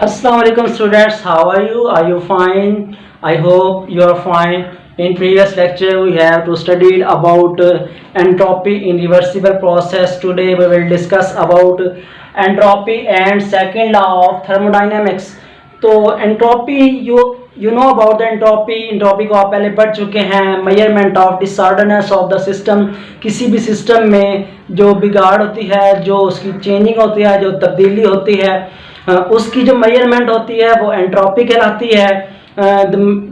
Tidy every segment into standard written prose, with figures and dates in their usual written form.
Assalamualaikum students, how are you? Are you fine? I hope you are fine. In previous lecture we have to studied about entropy in reversible process. Today we will discuss about entropy and second law of thermodynamics. तो entropy you know about the entropy को आप पहले पढ़ चुके हैं. measurement of disorderness of the system. किसी भी system में जो बिगाड़ होती है, जो उसकी चेंजिंग होती है, जो तब्दीली होती है, उसकी जो मेजरमेंट होती है वो एंट्रोपी कहलाती है.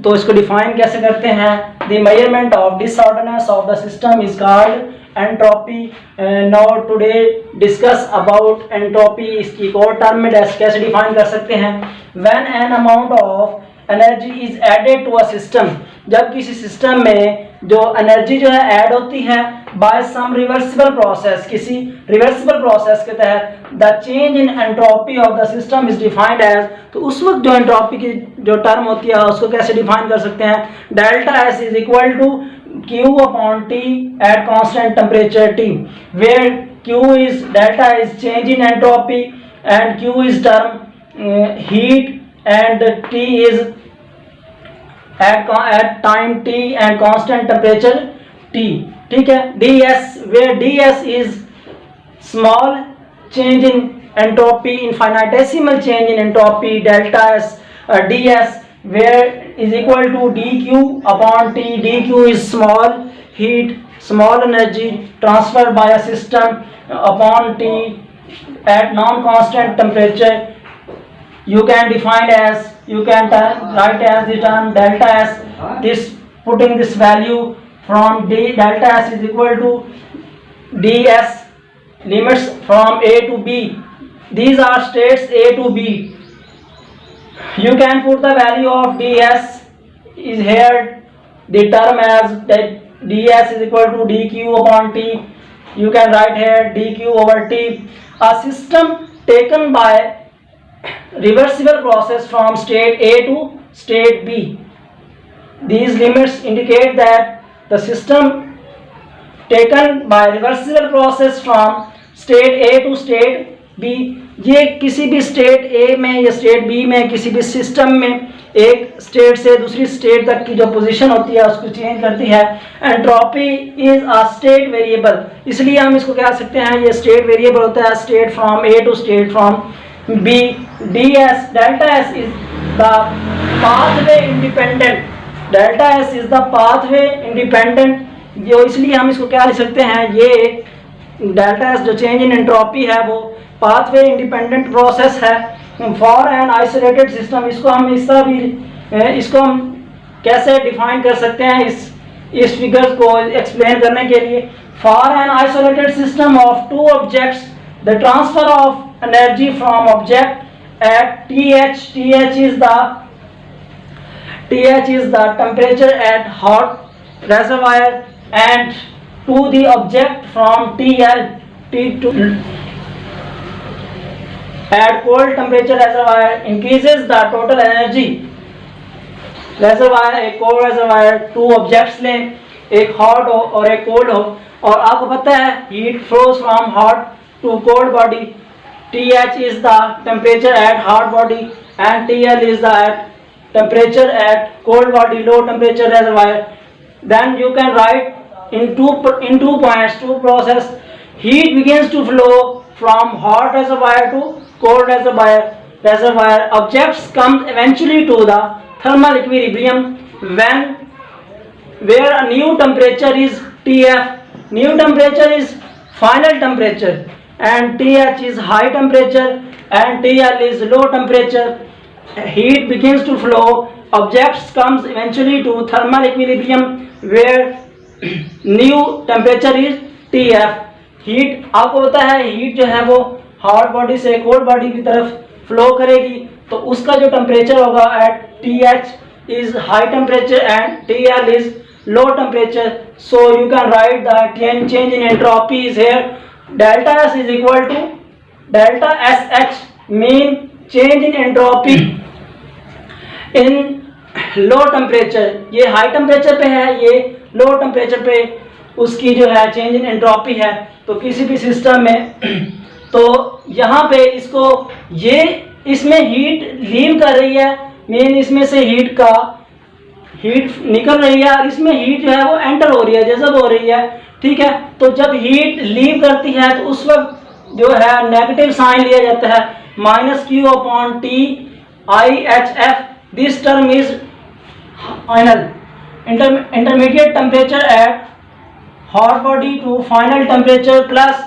तो इसको डिफाइन कैसे करते हैं? The measurement of disorderness of the system is called entropy. Now today discuss about entropy. इसकी एक और टर्म में कैसे डिफाइन कर सकते हैं? When an amount of energy is added to a system, जब किसी सिस्टम में जो एनर्जी जो है ऐड होती है बाय सम रिवर्सिबल प्रोसेस, किसी रिवर्सिबल प्रोसेस के तहत, the change in entropy of the system is defined as. तो उस वक्त जो एंट्रोपी की जो टर्म होती है उसको कैसे डिफाइन कर सकते हैं? Delta S is equal to Q upon T at constant temperature T, where Q is delta is change in entropy and Q is term heat and T is at time T and constant temperature T. ठीक है. ds, where ds is small change in entropy, infinitesimal change in entropy, delta s ds where is equal to dq upon T. dq is small heat, small energy transferred by a system upon T at non-constant temperature. You can define as, you can write as the term delta s. This putting this value from d, delta s is equal to ds, limits from a to b. These are states a to b. You can put the value of ds is here, the term as that ds is equal to dq upon T. You can write here dq over T. A system taken by reversible process from state A to state B. These limits indicate that the system taken by reversible process from state A to state B, ये किसी भी state A में या state B में किसी भी system में एक स्टेट से दूसरी स्टेट तक की जो पोजीशन होती है उसको चेंज करती है. Entropy is a state variable, इसलिए हम इसको कह सकते हैं ये स्टेट वेरिएबल होता है. State from A to state from B. ds, delta s is the pathway independent. delta s is the pathway independent. जो इसलिए हम इसको क्या लिख सकते हैं? ये डेल्टा एस जो चेंज इन एंट्रोपी है वो पाथवे इंडिपेंडेंट प्रोसेस है. फॉर एन आइसोलेटेड सिस्टम, इसको हम कैसे डिफाइन कर सकते हैं इस फिगर्स को एक्सप्लेन करने के लिए? For an isolated system of two objects, the transfer of energy from object at TH is the temperature at hot reservoir and to the object from TL to at cold temperature reservoir increases the total energy. reservoir, एक cold reservoir, two objects लें, एक hot हो और एक cold हो, और आपको पता है heat flows from hot to cold body. TH is the temperature at hot body and TL is the temperature at cold body, low temperature reservoir. Then you can write in two points, two process. Heat begins to flow from hot reservoir to cold reservoir. Objects come eventually to the thermal equilibrium where a new temperature is TF. New temperature is final temperature and TH is high temperature and TL is low temperature. Heat begins to flow. Objects comes eventually to thermal equilibrium where new temperature is TF. Heat आपको पता है heat जो है वो hot body से cold body की तरफ flow करेगी, तो उसका जो टेम्परेचर होगा at TH is high temperature and TL is low temperature. So you can write the change in entropy is here. Delta S is equal to delta SH mean change in entropy in low temperature. ये high temperature पे है, ये low temperature पे उसकी जो है change in entropy है. तो किसी भी सिस्टम में तो यहाँ पे इसको ये इसमें हीट लीव कर रही है, मीन इसमें से हीट निकल रही है और इसमें हीट जो है वो एंटर हो रही है, जज़ब हो रही है, ठीक है। तो जब हीट लीव करती है तो उस वक्त जो है नेगेटिव साइन लिया जाता है, -Q/T/IHF। This term is final intermediate temperature at hot body to final temperature plus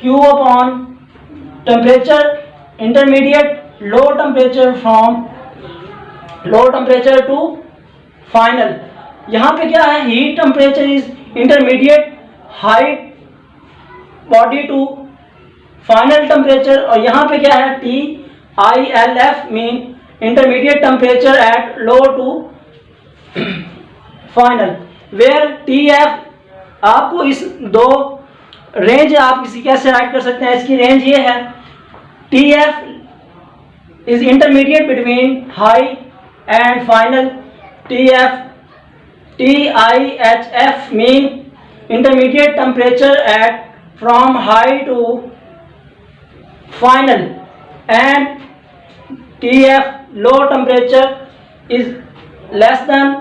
Q upon temperature intermediate low temperature from low temperature to final। यहाँ पे क्या है, heat temperature is intermediate high body to final temperature, और यहाँ पे क्या है, TILF mean intermediate temperature at low to final, where TF आपको इस दो रेंज आप इसी कैसे राइट कर सकते हैं, इसकी रेंज ये है, TF is intermediate between high and final, TIHF mean intermediate temperature at from high to final, and TF low temperature is less than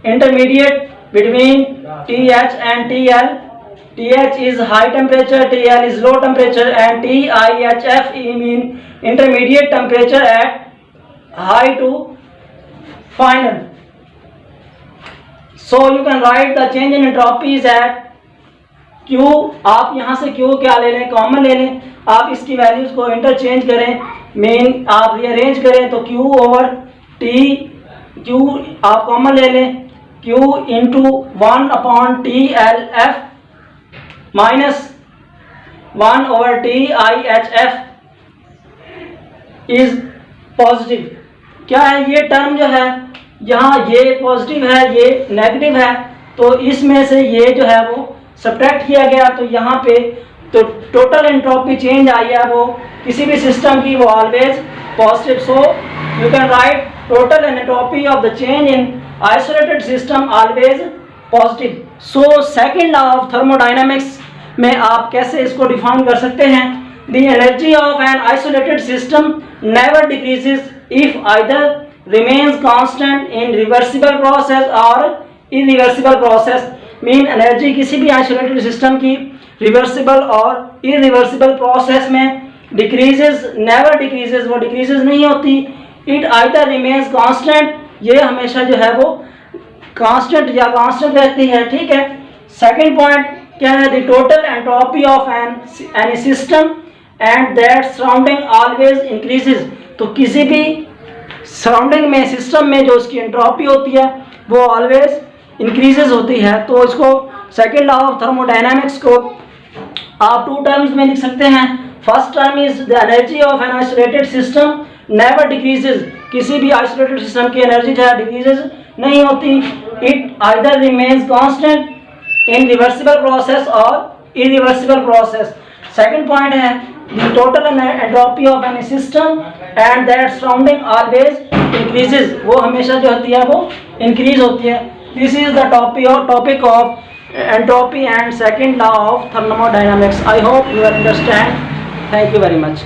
intermediate between TH and TL। TH is high temperature, TL is low temperature, and TIHF mean intermediate temperature at high to final। So you can write the change in entropy is at Q। आप यहाँ से Q क्या ले लें, common ले लें, आप इसकी वैल्यूज को इंटरचेंज करें, मेन आप रीअरेंज करें तो Q ओवर T, Q आप कॉमन ले लें, Q into 1/TLF minus 1/TIHF is positive. क्या है, ये टर्म जो है यहाँ ये पॉजिटिव है, ये नेगेटिव है, तो इसमें से ये जो है वो सब्ट्रैक्ट किया गया, तो यहाँ पे तो टोटल एंट्रोपी चेंज आई है वो किसी भी सिस्टम की वो always positive. So you can right total entropy of the change in isolated system always positive. So second law of thermodynamics में आप कैसे इसको डिफाइन कर सकते हैं, the energy of an isolated system never decreases if either remains constant in reversible process और irreversible process. Mean energy किसी भी आइसोलेटेड सिस्टम की रिवर्सिबल और इरिवर्सिबल प्रोसेस में डिक्रीजेज नेवर डिक्रीजेज, वो डिक्रीजेज नहीं होती, इट आइदर रिमेन्स कांस्टेंट, ये हमेशा जो है वो कांस्टेंट या कांस्टेंट रहती है, ठीक है। सेकंड पॉइंट क्या है, the total entropy of any system and that surrounding always increases. तो किसी भी सराउंडिंग में सिस्टम में जो उसकी एंट्रोपी होती है वो ऑलवेज इंक्रीजेज होती है। तो इसको सेकेंड लॉ ऑफ थर्मोडायनामिक्स को आप टू टर्म्स में लिख सकते हैं। First term is the energy of an isolated system never decreases, किसी भी आइसोलेटेड सिस्टम की एनर्जी जो है डिक्रीजेज नहीं होती, it either remains constant in reversible process और इरिवर्सिबल प्रोसेस। सेकंड पॉइंट है the total entropy of any system and that surrounding always increases, वो हमेशा जो होती है वो इंक्रीज होती है। This is the topic of entropy and second law of thermodynamics. I hope you understand. Thank you very much.